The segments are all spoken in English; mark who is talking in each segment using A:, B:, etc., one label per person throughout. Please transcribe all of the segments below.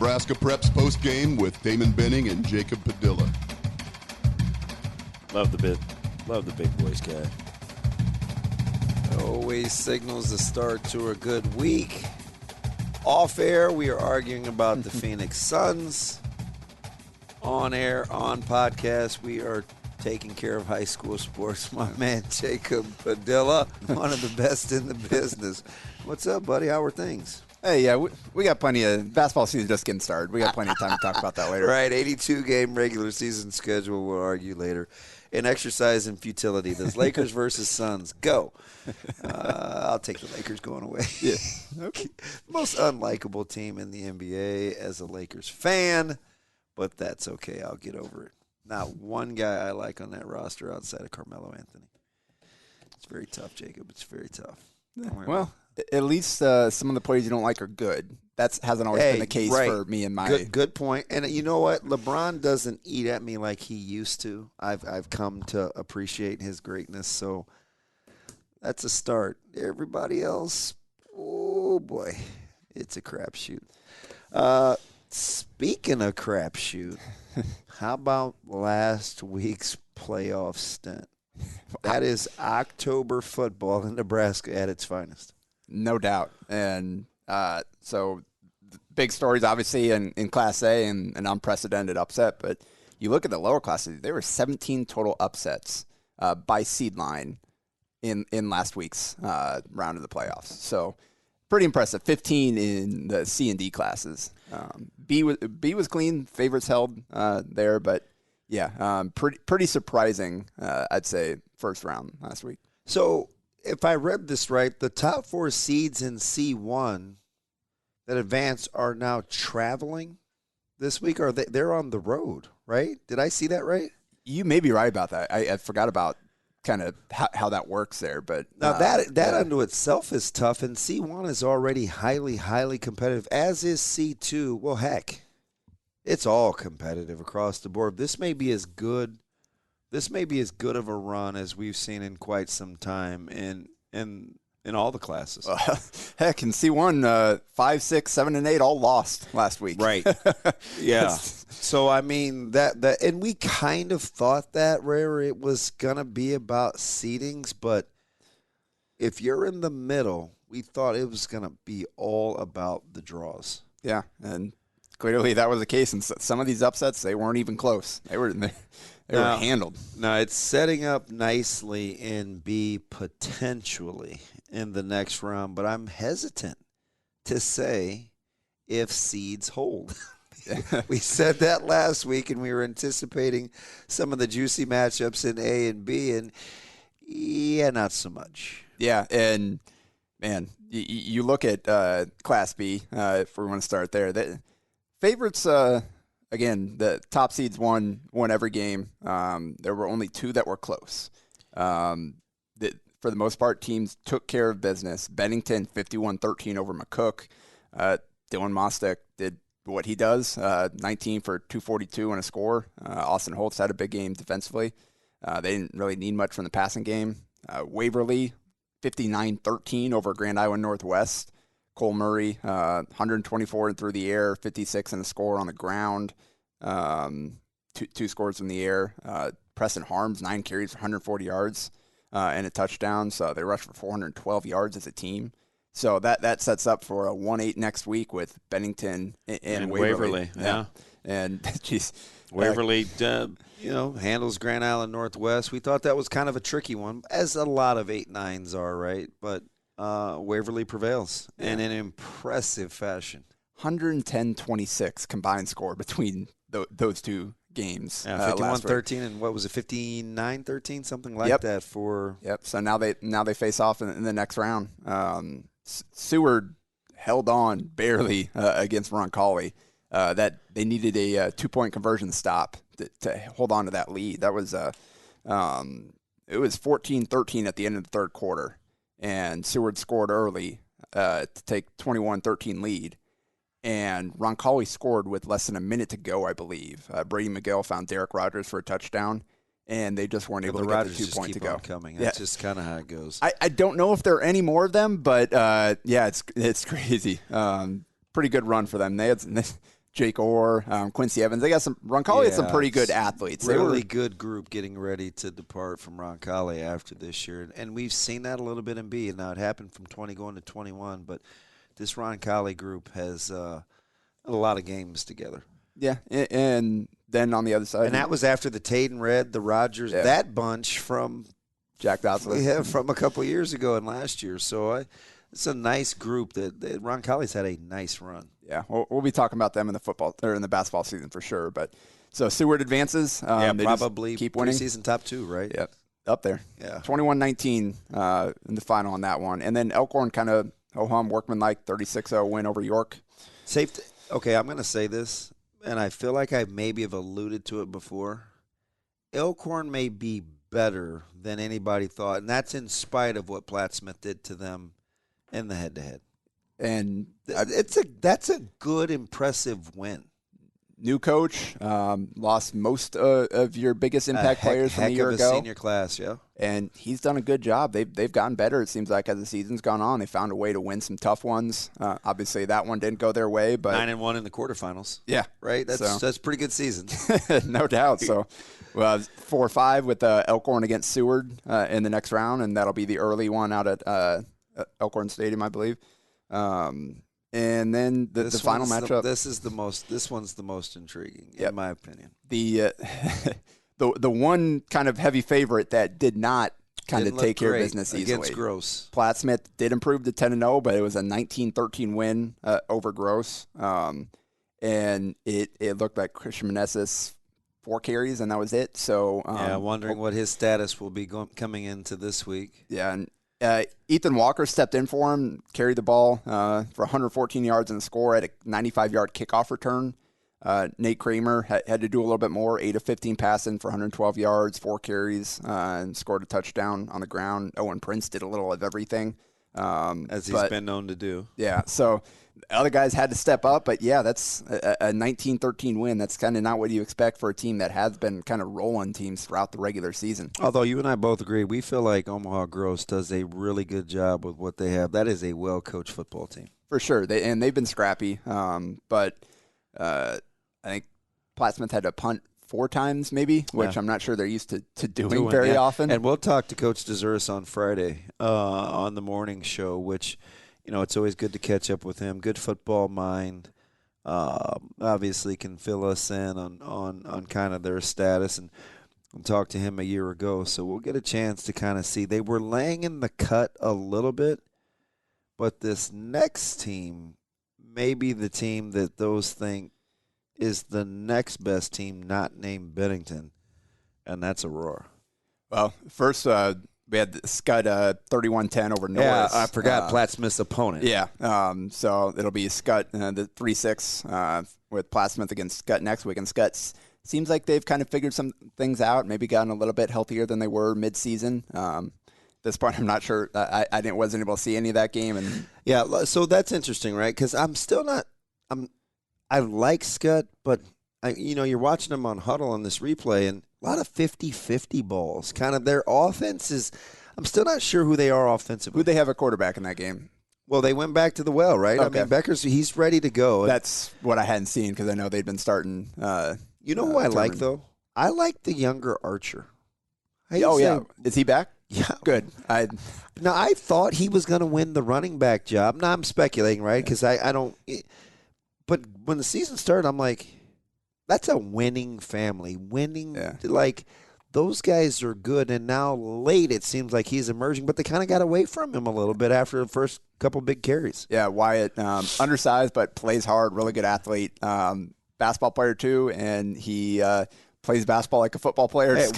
A: Nebraska Preps post-game with Damon Benning and Jacob Padilla.
B: Love the big voice guy.
C: Always signals the start to a good week. Off air, we are arguing about the Phoenix Suns. On air, on podcast, we are taking care of high school sports. My man Jacob Padilla, one of the best in the business. What's up, buddy? How are things?
D: Hey, yeah, we got plenty of basketball season just getting started. We got plenty of time to talk about that later.
C: Right, 82-game regular season schedule. We'll argue later. And exercise and futility. Does Lakers versus Suns go? I'll take the Lakers going away.
D: Yeah. Okay.
C: Most unlikable team in the NBA as a Lakers fan, but that's okay. I'll get over it. Not one guy I like on that roster outside of Carmelo Anthony. It's very tough, Jacob. It's very tough.
D: Well, at least some of the players you don't like are good. That hasn't always been the case for me and my.
C: Good point. And you know what? LeBron doesn't eat at me like he used to. I've come to appreciate his greatness. So that's a start. Everybody else, oh boy, it's a crapshoot. Speaking of crapshoot, how about last week's playoff stint? That is October football in Nebraska at its finest.
D: No doubt. And so big stories, obviously, in Class A and an unprecedented upset. But you look at the lower classes, there were 17 total upsets by seed line in last week's round of the playoffs. So pretty impressive. 15 in the C and D classes. B was clean. Favorites held there. But, yeah, pretty surprising, I'd say, first round last week.
C: So if I read this right, the top four seeds in C1 that advance are now traveling this week, or they're on the road, right? Did I see that right?
D: You may be right about that. I forgot about kind of how that works there. But
C: now that unto itself is tough, and C1 is already highly, highly competitive, as is C2. Well, heck, it's all competitive across the board. This may be as good of a run as we've seen in quite some time in all the classes.
D: Heck, in C1, 5, 6, 7, and 8 all lost last week.
C: Right. Yeah. So, I mean, that and we kind of thought that where it was going to be about seedings, but if you're in the middle, we thought it was going to be all about the draws.
D: Yeah, and clearly that was the case. And some of these upsets, they weren't even close. They were handled.
C: Now, it's setting up nicely in B potentially in the next round, but I'm hesitant to say if seeds hold. We said that last week, and we were anticipating some of the juicy matchups in A and B, and yeah, not so much.
D: Yeah, and, man, you look at Class B, if we want to start there. The favorites, again, the top seeds won every game. There were only two that were close. For the most part, teams took care of business. Bennington, 51-13 over McCook. Dylan Mostek did what he does, 19 for 242 and a score. Austin Holtz had a big game defensively. They didn't really need much from the passing game. Waverly, 59-13 over Grand Island Northwest. Cole Murray, 124 and through the air, 56 and a score on the ground. Two scores in the air. Preston Harms, 9 carries for 140 yards and a touchdown. So they rushed for 412 yards as a team. So that sets up for a 1-8 next week with Bennington and Waverly.
C: Yeah.
D: And, geez.
C: Waverly, handles Grand Island Northwest. We thought that was kind of a tricky one, as a lot of 8-9s are, right? But Waverly prevails in an impressive fashion.
D: 110-26 combined score between those two games.
C: 51-13 and what was it, 59-13, something like that for.
D: Yep. So now they face off in the next round. Seward held on barely against Roncalli. That they needed a 2-point conversion stop to hold on to that lead. That was it was 14-13 at the end of the third quarter, and Seward scored early to take 21-13 lead. And Roncalli scored with less than a minute to go, I believe. Brady McGill found Derek Rogers for a touchdown, and they just weren't able to get the 2 point to go.
C: That's just kind of how it goes.
D: I don't know if there are any more of them, but it's crazy. Pretty good run for them. They had Jake Orr, Quincy Evans. They got some. Roncalli had some pretty good athletes.
C: Really good group getting ready to depart from Roncalli after this year, and we've seen that a little bit in B. Now it happened from 20 going to 21, but this Roncalli group has a lot of games together.
D: Yeah, and then on the other side,
C: and that was after the Tate and Red, the Rogers, that bunch from
D: Jack Dotzler.
C: Yeah, from a couple of years ago and last year. So it's a nice group that Roncalli's had a nice run.
D: Yeah, we'll be talking about them in the football or in the basketball season for sure. But so Seward advances.
C: Probably
D: keep winning.
C: Preseason top 2, right?
D: Yep, up there.
C: Yeah,
D: 21-19 in the final on that one, and then Elkhorn kind of ho-hum workmanlike 36-0 win over York.
C: Okay, I'm going to say this, and I feel like I maybe have alluded to it before. Elkhorn may be better than anybody thought, and that's in spite of what Plattsmouth did to them in the head-to-head.
D: And
C: that's a good, impressive win.
D: New coach, lost most of your biggest impact players from a year ago.
C: Senior class, yeah.
D: And he's done a good job. They've gotten better, it seems like, as the season's gone on. They found a way to win some tough ones. Obviously, that one didn't go their way, but
C: 9-1 in the quarterfinals.
D: Yeah,
C: right. That's a pretty good season,
D: no doubt. So, 4-5 with Elkhorn against Seward in the next round, and that'll be the early one out at Elkhorn Stadium, I believe. And then the final matchup.
C: This one's the most intriguing, in my opinion.
D: The one kind of heavy favorite that did not kind of take care of business easily.
C: Against Gross.
D: Plattsmouth did improve to 10-0, but it was a 19-13 win over Gross. And it looked like Christian Meneses 4 carries, and that was it. So
C: wondering what his status will be coming into this week.
D: Yeah, and Ethan Walker stepped in for him, carried the ball for 114 yards in the score at a 95-yard kickoff return. Nate Kramer had to do a little bit more, 8 of 15 passing for 112 yards, 4 carries, and scored a touchdown on the ground. Owen Prince did a little of everything.
C: As he's been known to do.
D: Yeah, so other guys had to step up, but that's a 19-13 win. That's kind of not what you expect for a team that has been kind of rolling teams throughout the regular season.
C: Although you and I both agree, we feel like Omaha Gross does a really good job with what they have. That is a well-coached football team.
D: For sure, they've been scrappy, but I think Plattsmouth had to punt 4 times maybe, which I'm not sure they're used to doing very often.
C: And we'll talk to Coach DeZuris on Friday on the morning show, which, it's always good to catch up with him. Good football mind. Obviously can fill us in on kind of their status, and talked to him a year ago. So we'll get a chance to kind of see. They were laying in the cut a little bit, but this next team may be the team that those think is the next best team not named Bennington, and that's Aurora.
D: Well, first we had Scud 31-10 over Norris.
C: Yeah, I forgot Plattsmouth's opponent.
D: Yeah, so it'll be Scud the 3-6 with Plattsmouth against Scud next week. And Scud seems like they've kind of figured some things out, maybe gotten a little bit healthier than they were mid-season. At this point, I'm not sure. I wasn't able to see any of that game. And
C: yeah, so that's interesting, right? Because I'm still not I like Scud, but you're watching them on Huddle on this replay, and a lot of 50-50 balls. Kind of their offense is – I'm still not sure who they are offensively.
D: Who they have a quarterback in that game?
C: Well, they went back to the well, right?
D: Okay.
C: I mean, he's ready to go.
D: That's what I hadn't seen because I know they'd been starting
C: you know who I like, though? I like the younger Archer.
D: Yeah. Is he back?
C: Yeah.
D: Good.
C: I thought he was going to win the running back job. Now, I'm speculating, right? Because I don't – but when the season started, I'm like, that's a winning family. Like, those guys are good. And now late, it seems like he's emerging. But they kind of got away from him a little bit after the first couple big carries.
D: Yeah, Wyatt, undersized but plays hard, really good athlete. Basketball player, too, and he plays basketball like a football player.
C: Hey,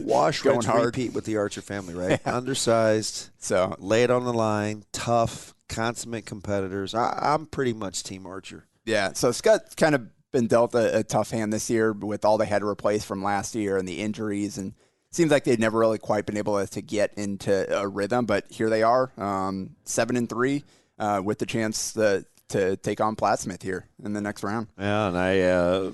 C: wash,
D: going
C: rinse,
D: hard.
C: repeat with the Archer family, right? Yeah. Undersized,
D: so
C: lay it on the line, tough, consummate competitors. I'm pretty much Team Archer.
D: Yeah, so Scott's kind of been dealt a tough hand this year with all they had to replace from last year and the injuries, and it seems like they'd never really quite been able to get into a rhythm, but here they are, 7-3, with the chance to take on Plattsmouth here in the next round.
C: Yeah,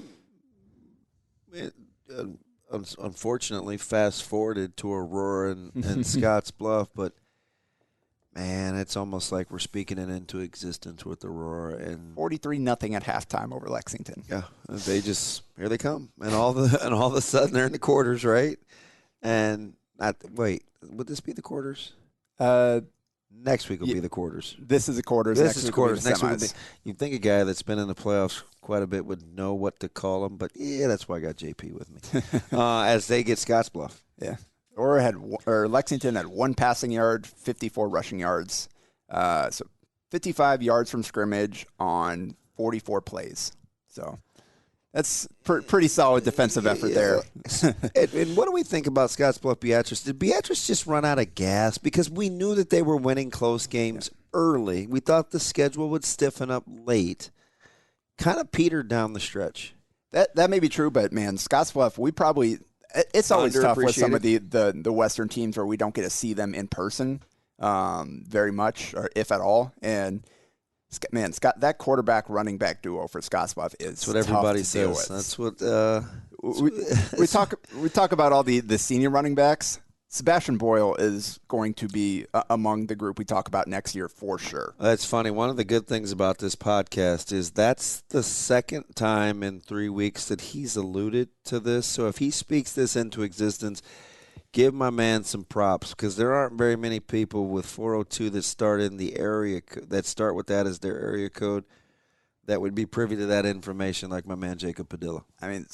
C: and unfortunately fast-forwarded to Aurora and Scotts Bluff, but Man, it's almost like we're speaking it into existence with Aurora, and
D: 43-0 at halftime over Lexington.
C: yeah, here they come, and all of a sudden they're in the quarters, right? And would this be the quarters? Next week will be the quarters.
D: This is the quarters.
C: This is quarters. Next week will be.
D: Semis.
C: You'd think a guy that's been in the playoffs quite a bit would know what to call them, but yeah, that's why I got JP with me. As they get Scottsbluff.
D: Yeah. Lexington had 1 passing yard, 54 rushing yards. So 55 yards from scrimmage on 44 plays. So that's pretty solid defensive effort there.
C: And what do we think about Scottsbluff Beatrice? Did Beatrice just run out of gas? Because we knew that they were winning close games early. We thought the schedule would stiffen up late. Kind of petered down the stretch.
D: That may be true, but man, Scottsbluff, it's always tough with some of the Western teams where we don't get to see them in person very much, or if at all. And man, that quarterback running back duo for Scottsbluff is
C: that's what everybody
D: says.
C: That's what
D: we talk about all the senior running backs. Sebastian Boyle is going to be among the group we talk about next year for sure.
C: That's funny. One of the good things about this podcast is that's the second time in 3 weeks that he's alluded to this. So if he speaks this into existence, give my man some props, because there aren't very many people with 402 that start in the area that start with that as their area code that would be privy to that information, like my man Jacob Padilla.
D: I mean,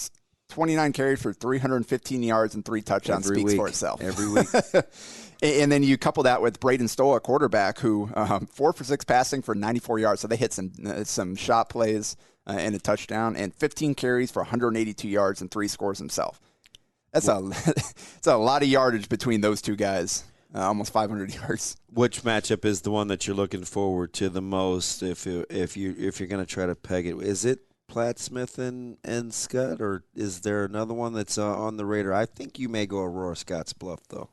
D: 29 carries for 315 yards and 3 touchdowns speaks for itself.
C: Every week.
D: And then you couple that with Braden Stoll, a quarterback, who 4 for 6 passing for 94 yards. So they hit some shot plays and a touchdown, and 15 carries for 182 yards and 3 scores himself. That's a lot of yardage between those two guys. Almost 500 yards.
C: Which matchup is the one that you're looking forward to the most if you're going to try to peg it? Is it Platt Smith and Scott, or is there another one that's on the radar? I think you may go Aurora Scottsbluff, though.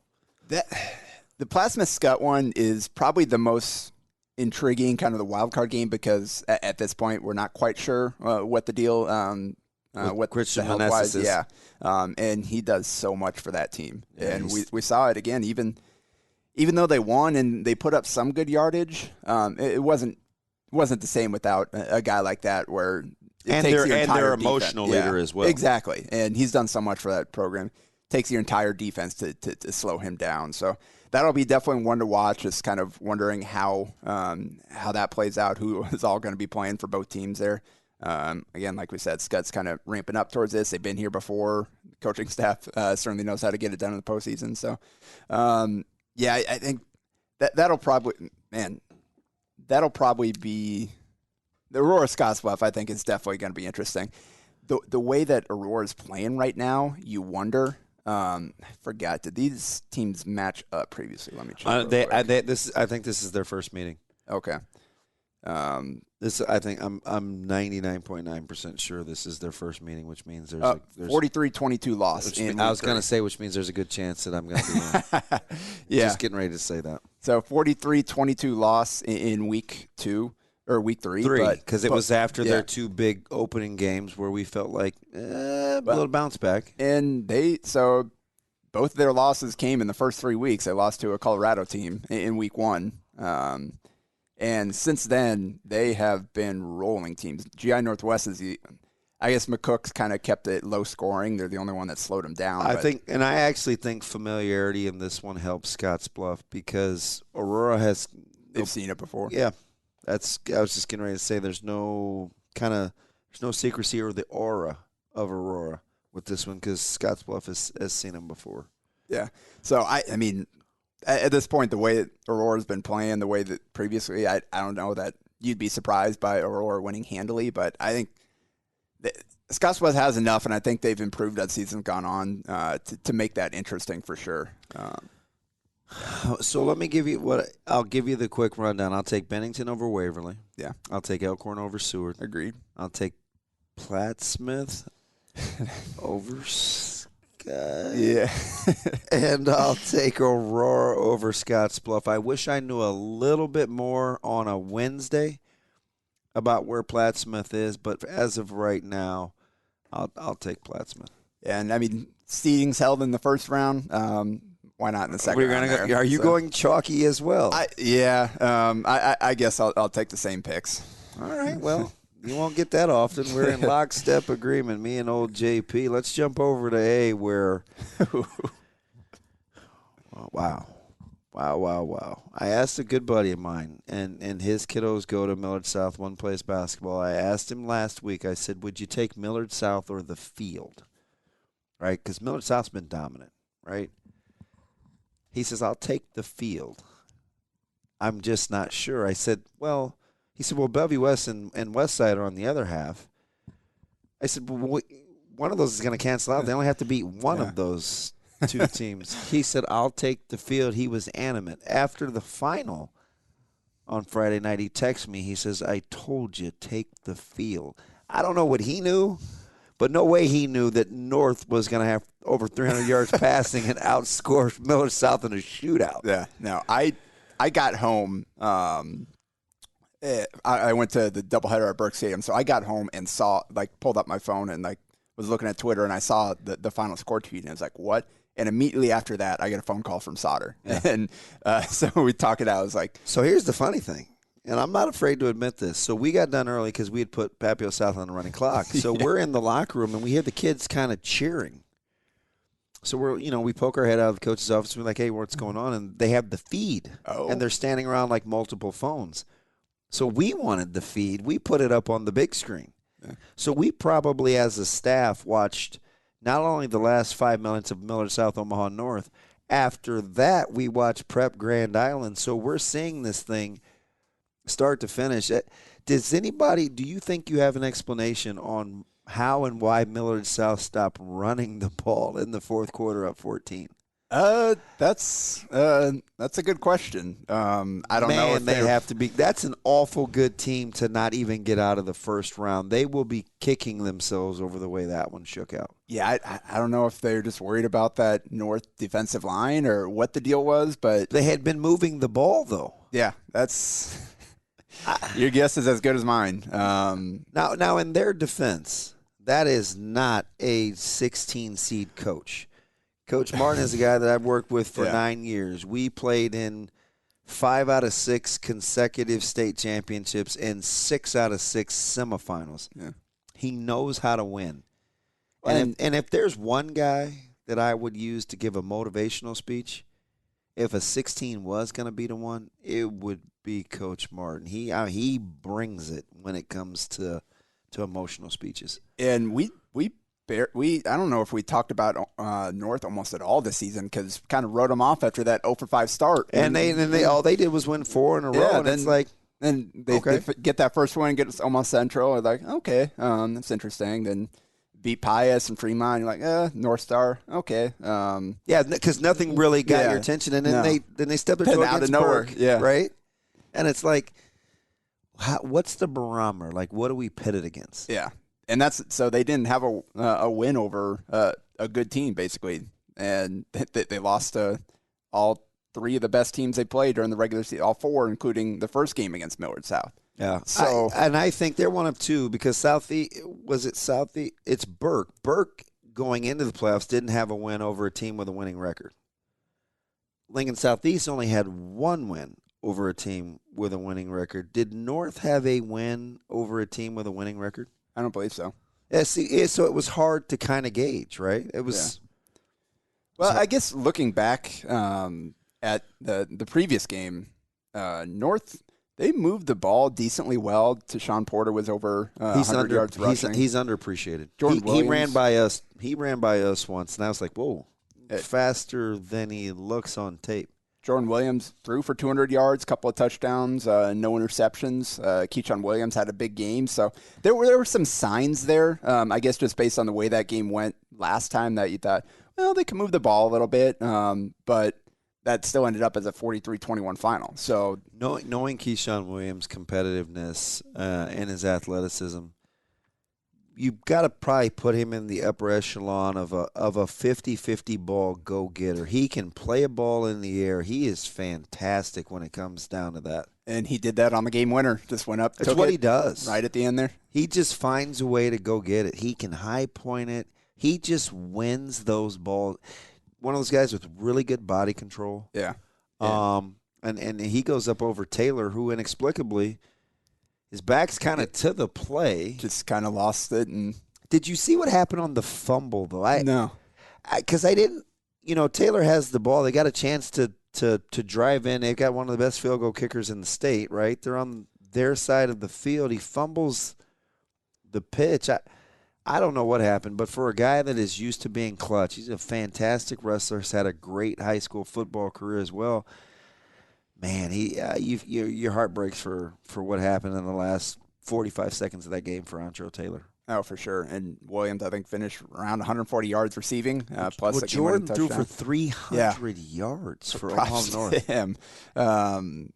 D: The Platt Smith Scott one is probably the most intriguing, kind of the wild card game, because at this point we're not quite sure what the deal what
C: Christian
D: the health-wise,
C: is.
D: yeah. And he does so much for that team.
C: Yeah,
D: and we saw it again, even though they won and they put up some good yardage, it wasn't the same without a guy like that, where
C: their emotional leader as well.
D: Exactly. And he's done so much for that program. Takes your entire defense to slow him down. So that'll be definitely one to watch. Just kind of wondering how that plays out, who is all going to be playing for both teams there. Again, like we said, Scud's kind of ramping up towards this. They've been here before. The coaching staff certainly knows how to get it done in the postseason. So, I think that'll probably be the Aurora Scottsbluff. I think is definitely going to be interesting. The way that Aurora is playing right now, you wonder. I forgot. Did these teams match up previously? Let me check.
C: I think this is their first meeting.
D: Okay.
C: I think I'm 99.9% sure this is their first meeting, which means there's
D: 43-22 loss.
C: I was going to say, which means there's a good chance that I'm going to be wrong.
D: Yeah.
C: Just getting ready to say that.
D: So 43-22 loss in week 2 or week 3.
C: Because it was after their 2 big opening games where we felt like a little bounce back.
D: And both of their losses came in the first 3 weeks. They lost to a Colorado team in week 1. And since then, they have been rolling teams. GI Northwest I guess McCook's kind of kept it low scoring. They're the only one that slowed them down.
C: I actually think familiarity in this one helps Scottsbluff, because Aurora
D: they've seen it before.
C: Yeah, I was just getting ready to say there's no secrecy or the aura of Aurora with this one, because Scottsbluff has seen them before.
D: Yeah. So I mean, at this point, the way that Aurora's been playing, the way that previously, I don't know that you'd be surprised by Aurora winning handily, but I think Scottsbluff has enough, and I think they've improved as season's gone on to make that interesting for sure.
C: So let me I'll give you the quick rundown. I'll take Bennington over Waverly.
D: Yeah.
C: I'll take Elkhorn over Seward.
D: Agreed.
C: I'll take Platt Smith over
D: Yeah.
C: And I'll take Aurora over Scottsbluff. I wish I knew a little bit more on a Wednesday about where Platt Smith is, but as of right now, I'll take Platt Smith.
D: And I mean, seeding's held in the first round. why not in the second round there?
C: Are you going chalky as well?
D: I guess I'll take the same picks.
C: All right, well, you won't get that often. We're in lockstep agreement, me and old JP. Let's jump over to A where wow. I asked a good buddy of mine, and his kiddos go to Millard South, one plays basketball. I asked him last week, I said, would you take Millard South or the field? Right, because Millard South's been dominant, right? He says, I'll take the field. I'm just not sure. I said, well, he said, well, Bellevue West and Westside are on the other half. I said, well, one of those is going to cancel out. They only have to beat one of those two teams. He said, I'll take the field. He was animate. After the final on Friday night, he texted me. He says, I told you, take the field. I don't know what he knew, but no way he knew that North was going to have over 300 yards passing and outscore Millard South in a shootout.
D: Yeah, no, I got home. I went to the doubleheader at Burke Stadium, so I got home and pulled up my phone and was looking at Twitter, and I saw the final score tweet, and I was like, what? And immediately after that, I get a phone call from Sauter. Yeah. And so we talked it out. I was like,
C: so here's the funny thing, and I'm not afraid to admit this. So we got done early because we had put Papio South on the running clock. So we're in the locker room, and we hear the kids kind of cheering. So we poke our head out of the coach's office. We're like, hey, what's going on? And they have the feed, and they're standing around like multiple phones. So we wanted the feed. We put it up on the big screen. Yeah. So we probably, as a staff, watched not only the last 5 minutes of Millard South, Omaha North. After that, we watched Prep Grand Island. So we're seeing this thing start to finish. Do you think you have an explanation on how and why Millard South stopped running the ball in the fourth quarter up 14?
D: That's a good question. I don't know if
C: they have to be. That's an awful good team to not even get out of the first round. They will be kicking themselves over the way that one shook out.
D: Yeah, I don't know if they're just worried about that North defensive line or what the deal was, but
C: they had been moving the ball though.
D: Yeah, that's your guess is as good as mine.
C: Now in their defense, that is not a 16 seed coach. Coach Martin is a guy that I've worked with for 9 years. We played in 5 out of 6 consecutive state championships and 6 out of 6 semifinals. Yeah. He knows how to win. And if there's one guy that I would use to give a motivational speech, if a 16 was going to be the one, it would be Coach Martin. He brings it when it comes to emotional speeches.
D: And we I don't know if we talked about North almost at all this season because kind of wrote them off after that 0-for-5 start.
C: And they all they did was win 4 in a row.
D: Yeah,
C: and it's like,
D: then they get that first win, get Omaha Central. They're like, okay, that's interesting. Then beat Pius and Fremont. You're like, North Star, okay.
C: Yeah, because nothing really got your attention, and then they stepped their toe against Burke, right? And it's like, what's the barometer? Like, what do we pit it against?
D: Yeah. And so they didn't have a win over a good team, basically. And they lost to all 3 of the best teams they played during the regular season, all 4, including the first game against Millard South.
C: Yeah. So I think they're one of 2 because it's Burke. Burke, going into the playoffs, didn't have a win over a team with a winning record. Lincoln Southeast only had 1 win over a team with a winning record. Did North have a win over a team with a winning record?
D: I don't believe so.
C: Yeah, so it was hard to kind of gauge, right? It was.
D: Yeah. Well, I guess looking back at the previous game, North, they moved the ball decently well. Sean Porter was over 100 yards rushing.
C: He's underappreciated.
D: He
C: ran by us. He ran by us once, and I was like, whoa, faster than he looks on tape.
D: Jordan Williams threw for 200 yards, a couple of touchdowns, no interceptions. Keyshawn Williams had a big game. So there were some signs there, I guess just based on the way that game went last time that you thought, well, they can move the ball a little bit, but that still ended up as a 43-21 final. So
C: knowing Keyshawn Williams' competitiveness and his athleticism, you've got to probably put him in the upper echelon of a 50-50 ball go-getter. He can play a ball in the air. He is fantastic when it comes down to that.
D: And he did that on the game winner. Just went up.
C: That's what he does.
D: Right at the end there.
C: He just finds a way to go get it. He can high point it. He just wins those balls. one of those guys with really good body control.
D: Yeah.
C: And he goes up over Taylor, who inexplicably, his back's kind of to the play.
D: Just kind of lost it. And
C: did you see what happened on the fumble, though?
D: No.
C: Because I didn't, Taylor has the ball. They got a chance to drive in. They've got one of the best field goal kickers in the state, right? They're on their side of the field. He fumbles the pitch. I don't know what happened, but for a guy that is used to being clutch, he's a fantastic wrestler. He's had a great high school football career as well. Man, your heart breaks for what happened in the last 45 seconds of that game for Antro Taylor.
D: Oh, for sure. And Williams, I think, finished around 140 yards receiving. Plus a
C: Jordan threw
D: touchdown.
C: for 300 yards for Omaha North.
D: Him. And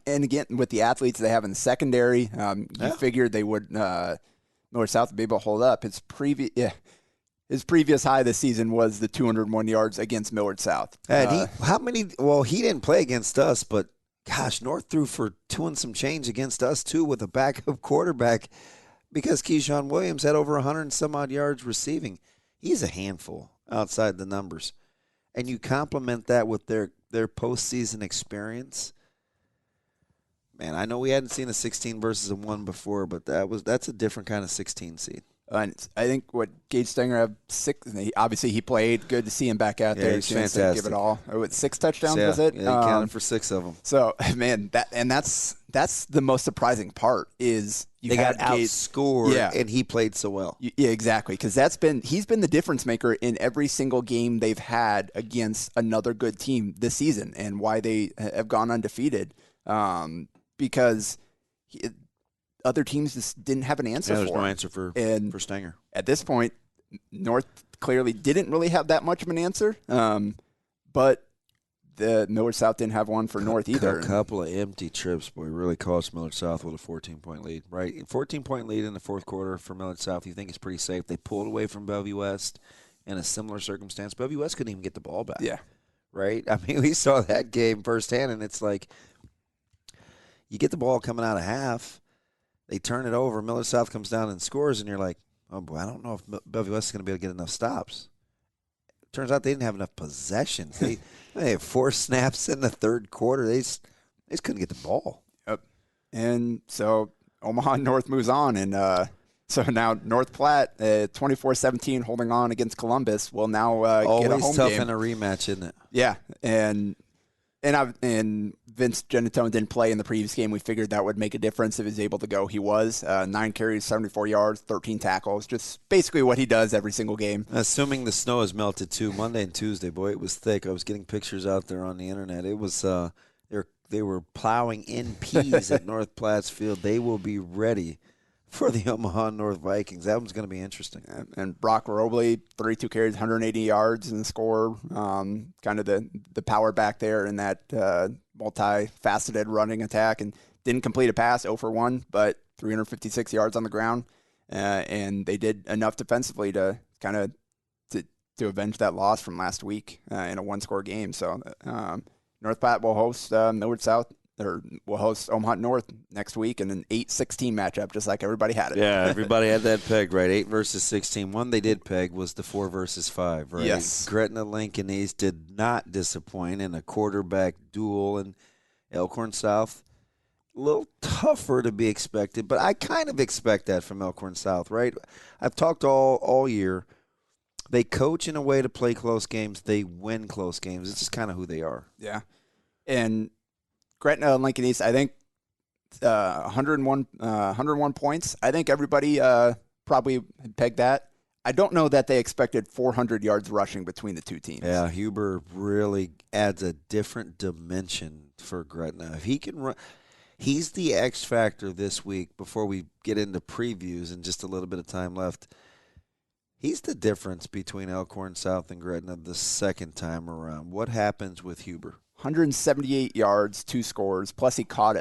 D: again, with the athletes they have in the secondary, you figured they would North South would be able to hold up. His previous high this season was the 201 yards against Millard South.
C: And he didn't play against us, but gosh, North threw for 2 and some change against us too with a backup quarterback because Keyshawn Williams had over 100 and some odd yards receiving. He's a handful outside the numbers. And you complement that with their postseason experience. Man, I know we hadn't seen a 16 versus a 1 before, but that's a different kind of 16 seed.
D: And I think what Gage Stenger had 6. Obviously, he played. Good to see him back out there.
C: He's fantastic.
D: Give it all. With 6 touchdowns, was it?
C: Yeah, he counted for 6 of them.
D: So, man, that's the most surprising part is
C: they got outscored, and he played so well.
D: Yeah, exactly. Because he's been the difference maker in every single game they've had against another good team this season, and why they have gone undefeated. Because other teams just didn't have an answer for.
C: There's no answer for Stenger.
D: At this point, North clearly didn't really have that much of an answer, but the Millard South didn't have one for North either.
C: A couple of empty trips, boy, really cost Millard South with a 14-point lead, right? 14-point lead in the fourth quarter for Millard South, you think it's pretty safe. They pulled away from Bellevue West in a similar circumstance. Bellevue West couldn't even get the ball back.
D: Yeah.
C: Right? I mean, we saw that game firsthand, and it's like you get the ball coming out of half, they turn it over, Millard South comes down and scores, and you're like, oh, boy, I don't know if Bellevue West is going to be able to get enough stops. Turns out they didn't have enough possessions. They had 4 snaps in the third quarter. They just couldn't get the ball.
D: Yep. And so Omaha North moves on, and so now North Platte, 24-17, holding on against Columbus, will now get a home game.
C: Always tough in a rematch, isn't it?
D: Yeah, and Vince Genatone didn't play in the previous game. We figured that would make a difference if he was able to go. He was. 9 carries, 74 yards, 13 tackles. Just basically what he does every single game.
C: Assuming the snow has melted, too. Monday and Tuesday, boy, it was thick. I was getting pictures out there on the internet. It was they were plowing in peas at North Platte's field. They will be ready for the Omaha North Vikings. That one's going to be interesting.
D: And Brock Robley, 32 carries, 180 yards in the score. Kind of the power back there in that multifaceted running attack, and didn't complete a pass, 0 for 1, but 356 yards on the ground. And they did enough defensively to kind of to avenge that loss from last week in a 1-score game. So North Platte will host Millard South. Or will host Omaha North next week in an 8-16 matchup, just like everybody had it.
C: Yeah, everybody had that pegged, right? 8 versus 16. One they did peg was the 4 versus 5, right?
D: Yes.
C: Gretna Lincoln East did not disappoint in a quarterback duel, and Elkhorn South, a little tougher to be expected, but I kind of expect that from Elkhorn South, right? I've talked all year. They coach in a way to play close games. They win close games. It's just kind of who they are.
D: Yeah. And Gretna and Lincoln East, I think 101 points. I think everybody probably pegged that. I don't know that they expected 400 yards rushing between the two teams.
C: Yeah, Huber really adds a different dimension for Gretna. If he can run, he's the X factor this week before we get into previews and just a little bit of time left. He's the difference between Elkhorn South and Gretna the second time around. What happens with Huber?
D: 178 yards, 2 scores, plus he caught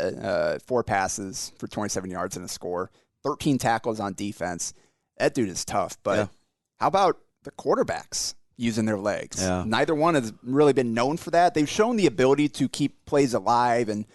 D: 4 passes for 27 yards and a score, 13 tackles on defense. That dude is tough, but how about the quarterbacks using their legs?
C: Yeah.
D: Neither one has really been known for that. They've shown the ability to keep plays alive and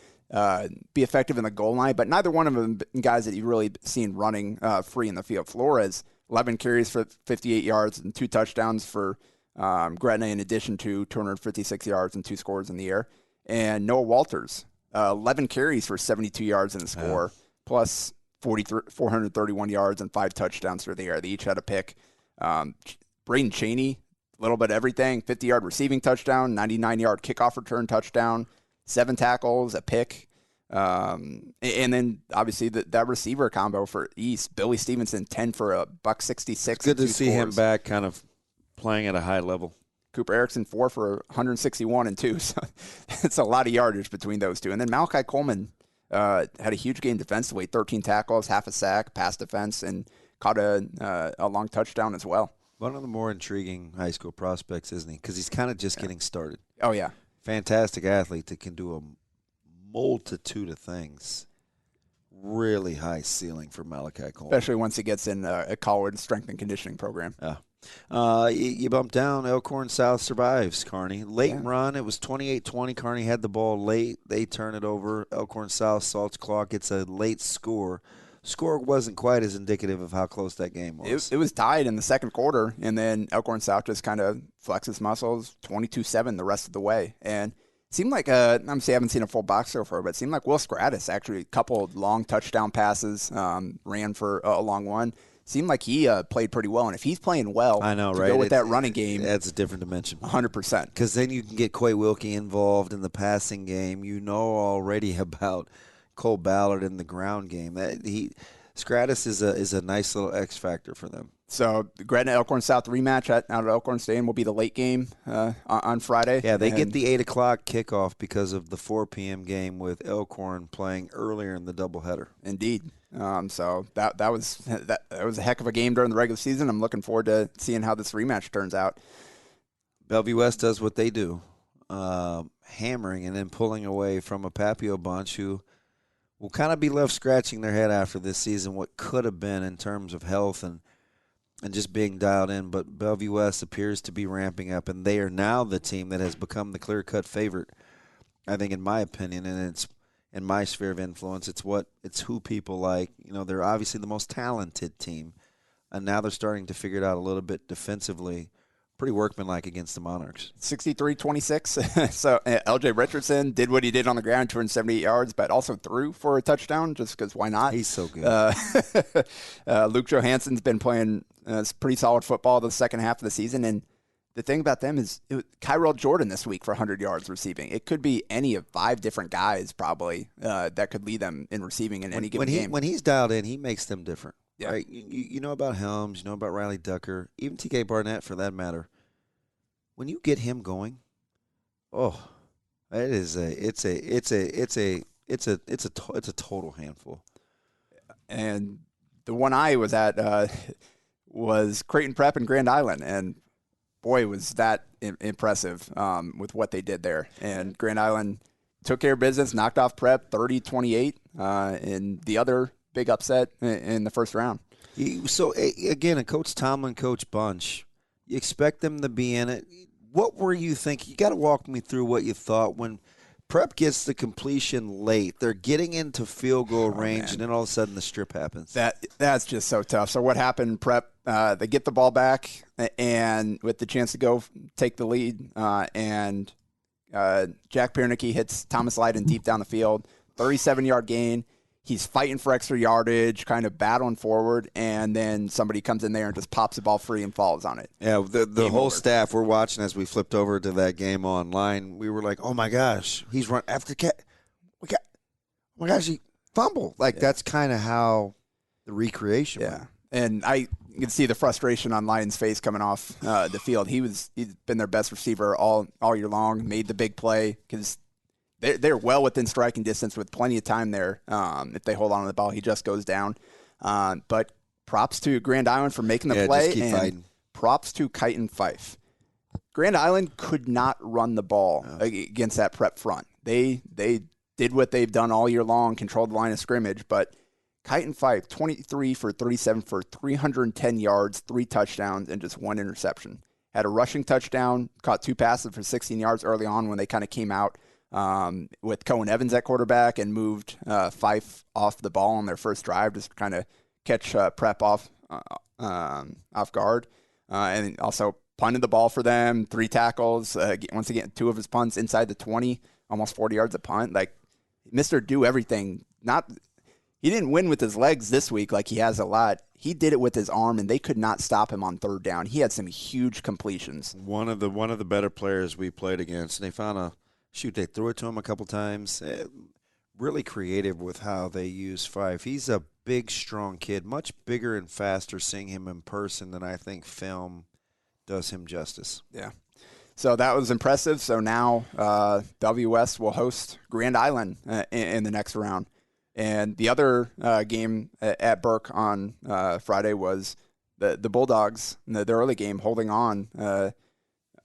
D: be effective in the goal line, but neither one of them guys that you've really seen running free in the field. Flores, 11 carries for 58 yards and 2 touchdowns for Gretna, in addition to 256 yards and 2 scores in the air. And Noah Walters, 11 carries for 72 yards in the score, plus 431 yards and 5 touchdowns through the air. They each had a pick. Braden Cheney, a little bit of everything, 50-yard receiving touchdown, 99-yard kickoff return touchdown, 7 tackles, a pick. And then obviously that receiver combo for East, Billy Stevenson, 10 for $166.
C: It's good to see him back kind of playing at a high level.
D: Cooper Erickson, 4 for 161 and 2. So it's a lot of yardage between those two. And then Malachi Coleman had a huge game defensively, 13 tackles, half a sack, pass defense, and caught a long touchdown as well.
C: One of the more intriguing high school prospects, isn't he? Because he's kind of just getting started.
D: Oh, yeah.
C: Fantastic athlete that can do a multitude of things. Really high ceiling for Malachi Coleman.
D: Especially once he gets in a college strength and conditioning program.
C: Yeah. You bump down. Elkhorn South survives, Kearney. Late run. It was 28-20. Kearney had the ball late. They turn it over. Elkhorn South salts clock. It's a late score. Score wasn't quite as indicative of how close that game was.
D: It was tied in the second quarter, and then Elkhorn South just kind of flexes muscles, 22-7 the rest of the way. And it seemed like, obviously I haven't seen a full box so far, but it seemed like Will Scratus actually a couple of long touchdown passes, ran for a long one. Seemed like he played pretty well, and if he's playing well,
C: I know,
D: to
C: right?
D: go with that running game,
C: that's a different dimension.
D: 100%.
C: Because then you can get Coy Wilkie involved in the passing game. You know already about Cole Ballard in the ground game. Scratus is a nice little X factor for them.
D: So the Gretna Elkhorn South rematch out at Elkhorn Stadium will be the late game on Friday.
C: Yeah, they get the 8 o'clock kickoff because of the 4 p.m. game with Elkhorn playing earlier in the doubleheader.
D: Indeed. So that was a heck of a game during the regular season. I'm looking forward to seeing how this rematch turns out.
C: Bellevue West does what they do, hammering and then pulling away from a Papio bunch who will kind of be left scratching their head after this season, what could have been in terms of health and just being dialed in. But Bellevue West appears to be ramping up, and they are now the team that has become the clear-cut favorite, I think, in my opinion, and it's in my sphere of influence. It's who people like. You know, they're obviously the most talented team, and now they're starting to figure it out a little bit defensively. Pretty workmanlike against the Monarchs.
D: 63-26. So L.J. Richardson did what he did on the ground, 278 yards, but also threw for a touchdown just because why not?
C: He's so good.
D: Luke Johansson's been playing pretty solid football the second half of the season, and the thing about them is Kyrell Jordan this week for 100 yards receiving. It could be any of 5 different guys probably that could lead them in receiving in any given game.
C: When he's dialed in, he makes them different.
D: Yeah.
C: Right? You know about Helms, you know about Riley Ducker, even T.K. Barnett for that matter. When you get him going, it's a total handful.
D: And the one I was at was Creighton Prep in Grand Island, and boy, was that impressive with what they did there. And Grand Island took care of business, knocked off Prep 30-28 in the other big upset in the first round.
C: So, again, a Coach Tomlin, Coach Bunch, you expect them to be in it. What were you thinking? You got to walk me through what you thought when Prep gets the completion late. They're getting into field goal range, and then all of a sudden the strip happens.
D: That's just so tough. So what happened, Prep, they get the ball back and with the chance to go take the lead, and Jack Piernicki hits Thomas Lydon deep down the field, 37-yard gain. He's fighting for extra yardage, kind of battling forward, and then somebody comes in there and just pops the ball free and falls on it.
C: Yeah, the whole staff, we're watching as we flipped over to that game online. We were like, oh, my gosh, he's run after cat. Oh, my gosh, he fumbled. That's kind of how the recreation went.
D: And you can see the frustration on Lydon's face coming off the field. He's been their best receiver all year long, made the big play because they're well within striking distance with plenty of time there. If they hold on to the ball, he just goes down. But props to Grand Island for making the play,
C: just keep
D: and
C: fighting.
D: Props to Kyton Fife. Grand Island could not run the ball against that Prep front. They did what they've done all year long, controlled the line of scrimmage, but Kyton Fife, 23 for 37 for 310 yards, 3 touchdowns, and just 1 interception. Had a rushing touchdown, caught 2 passes for 16 yards early on when they kind of came out with Cohen Evans at quarterback and moved Fife off the ball on their first drive, just kind of catch Prep off off guard, and also punted the ball for them, 3 tackles. Once again, 2 of his punts inside the 20, almost 40 yards a punt. Like, Mr. Do everything. He didn't win with his legs this week like he has a lot. He did it with his arm, and they could not stop him on third down. He had some huge completions.
C: One of the better players we played against, and they found they threw it to him a couple times. Really creative with how they use Fife. He's a big, strong kid, much bigger and faster seeing him in person than I think film does him justice.
D: Yeah. So that was impressive. So now WS will host Grand Island in the next round. And the other game at Burke on Friday was the Bulldogs, the early game, holding on,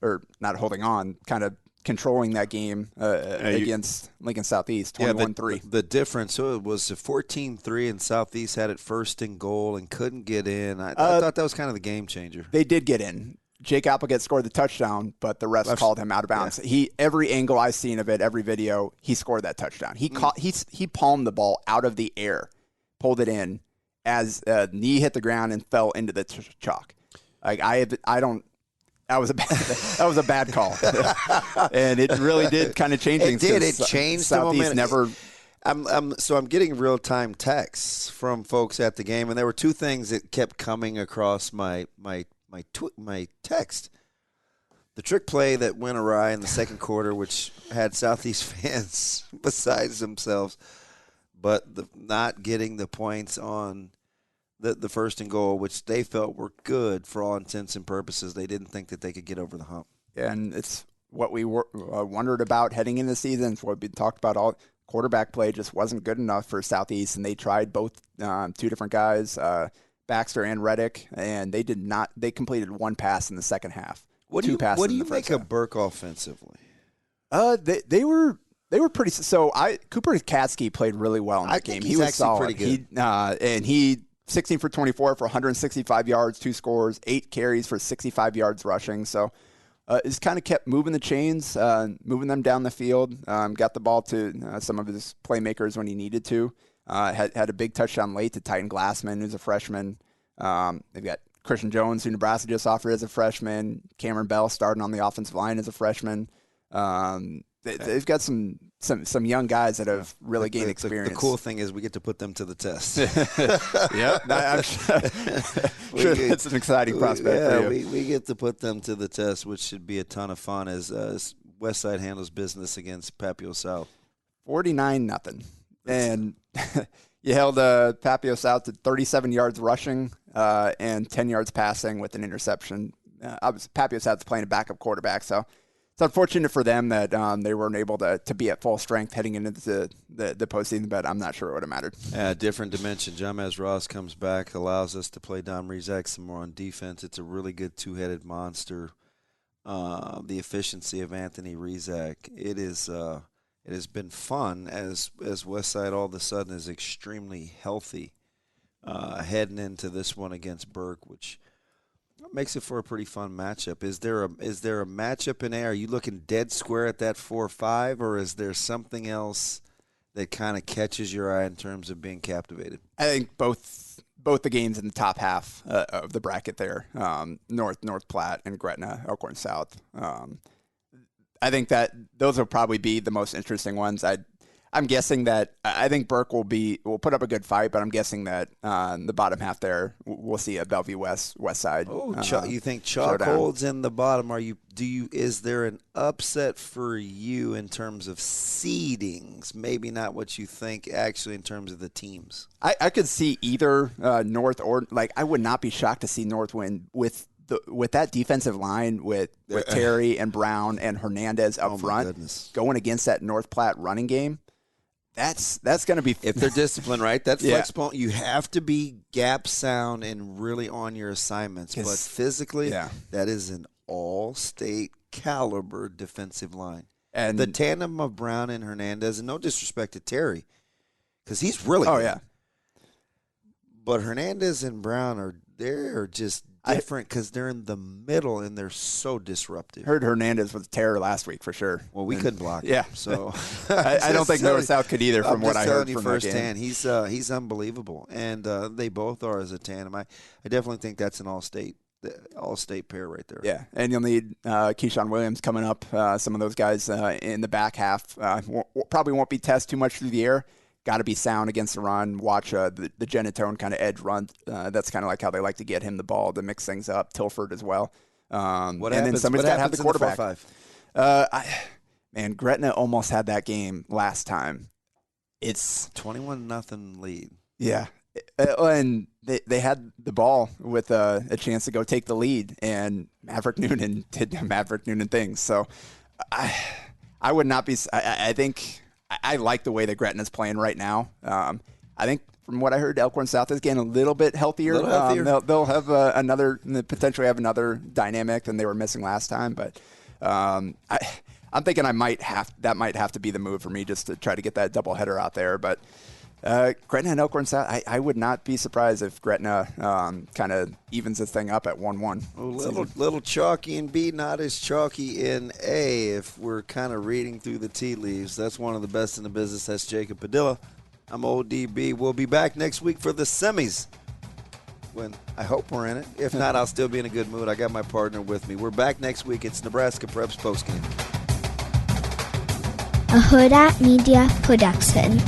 D: or not holding on, kind of controlling that game against Lincoln Southeast, 21-3.
C: Yeah, the difference, so it was a 14-3, and Southeast had it first and goal and couldn't get in. I thought that was kind of the game changer.
D: They did get in. Jake Applegate scored the touchdown, but the refs called him out of bounds. Yeah. Every angle I've seen of it, every video, he scored that touchdown. He palmed the ball out of the air, pulled it in as a knee hit the ground and fell into the chalk. Like that was a bad call, and it really did kind of change things.
C: It changed
D: Southeast never.
C: I'm getting real time texts from folks at the game, and there were 2 things that kept coming across my text. The trick play that went awry in the second quarter, which had Southeast fans besides themselves, but not getting the points on the first and goal, which they felt were good for all intents and purposes. They didn't think that they could get over the hump.
D: Yeah, and it's what we wondered about heading into the season. It's what we talked about all. Quarterback play just wasn't good enough for Southeast, and they tried both 2 different guys, Baxter and Reddick, and they did not. They completed 1 pass in the second half.
C: What do you make of Burke offensively?
D: They were pretty. So Cooper Katsky played really well in that game. He was solid.
C: Pretty good.
D: He 16 for 24 for 165 yards, 2 scores, 8 carries for 65 yards rushing. So it's kind of kept moving the chains, moving them down the field. Got the ball to some of his playmakers when he needed to. Had a big touchdown late to Titan Glassman, who's a freshman. They've got Christian Jones, who Nebraska just offered as a freshman. Cameron Bell starting on the offensive line as a freshman. They've got some young guys that have really gained experience.
C: The cool thing is we get to put them to the test.
D: Yep. I'm sure it's an exciting prospect for you.
C: We get to put them to the test, which should be a ton of fun as Westside handles business against Papio South.
D: 49-0. And you held Papio South to 37 yards rushing and 10 yards passing with an interception. Papio South's playing a backup quarterback, so it's unfortunate for them that they weren't able to be at full strength heading into the postseason, but I'm not sure it would have mattered.
C: Different dimension. Jamez Ross comes back, allows us to play Dom Rizak some more on defense. It's a really good 2-headed monster. The efficiency of Anthony Rizak. It has been fun as Westside all of a sudden is extremely healthy heading into this one against Burke, which makes it for a pretty fun matchup. Is there a matchup in there? Are you looking dead square at that 4-5, or is there something else that kind of catches your eye in terms of being captivated?
D: I think both the games in the top half of the bracket there, North Platte and Gretna, Elkhorn South. I think that those will probably be the most interesting ones. I'm guessing that I think Burke will put up a good fight, but I'm guessing that the bottom half there we'll see a Bellevue West side.
C: Oh, you think chalk holds in the bottom? Is there an upset for you in terms of seedings? Maybe not what you think actually in terms of the teams.
D: I could see either North or I would not be shocked to see North win with that defensive line with Terry and Brown and Hernandez up front going against that North Platte running game. That's going to be
C: if they're disciplined, right? That flex point, you have to be gap sound and really on your assignments. But physically, that is an all-state caliber defensive line. And the tandem of Brown and Hernandez, and no disrespect to Terry, because he's really good.
D: Yeah.
C: But Hernandez and Brown they're just different because they're in the middle and they're so disruptive.
D: Heard Hernandez was terror last week for sure.
C: Well, we couldn't block him.
D: Yeah.
C: So
D: I don't think North South could either from what I heard from
C: firsthand. He's unbelievable, and they both are as a tandem. I definitely think that's an all-state pair right there.
D: Yeah, and you'll need Keyshawn Williams coming up. Some of those guys in the back half probably won't be tested too much through the air. Got to be sound against the run. Watch the Genetone kind of edge run. That's kind of like how they like to get him the ball to mix things up. Tilford as well. Then somebody's got to have the quarterback. Man, Gretna almost had that game last time. It's
C: 21-0 lead.
D: Yeah. And they had the ball with a chance to go take the lead, and Maverick Noonan did Maverick Noonan things. So I would not be – I think I like the way that Gretna's playing right now. I think from what I heard, Elkhorn South is getting a little bit healthier. They'll have potentially have another dynamic than they were missing last time. But I'm thinking that might have to be the move for me just to try to get that doubleheader out there. But Gretna and Elkhorn South, I would not be surprised if Gretna kind of evens this thing up at 1-1.
C: A little chalky in B, not as chalky in A. If we're kind of reading through the tea leaves, that's one of the best in the business. That's Jacob Padilla. I'm ODB. We'll be back next week for the semis. When I hope we're in it. If not, I'll still be in a good mood. I got my partner with me. We're back next week. It's Nebraska Preps postgame.
E: A Hurrdat Media Production.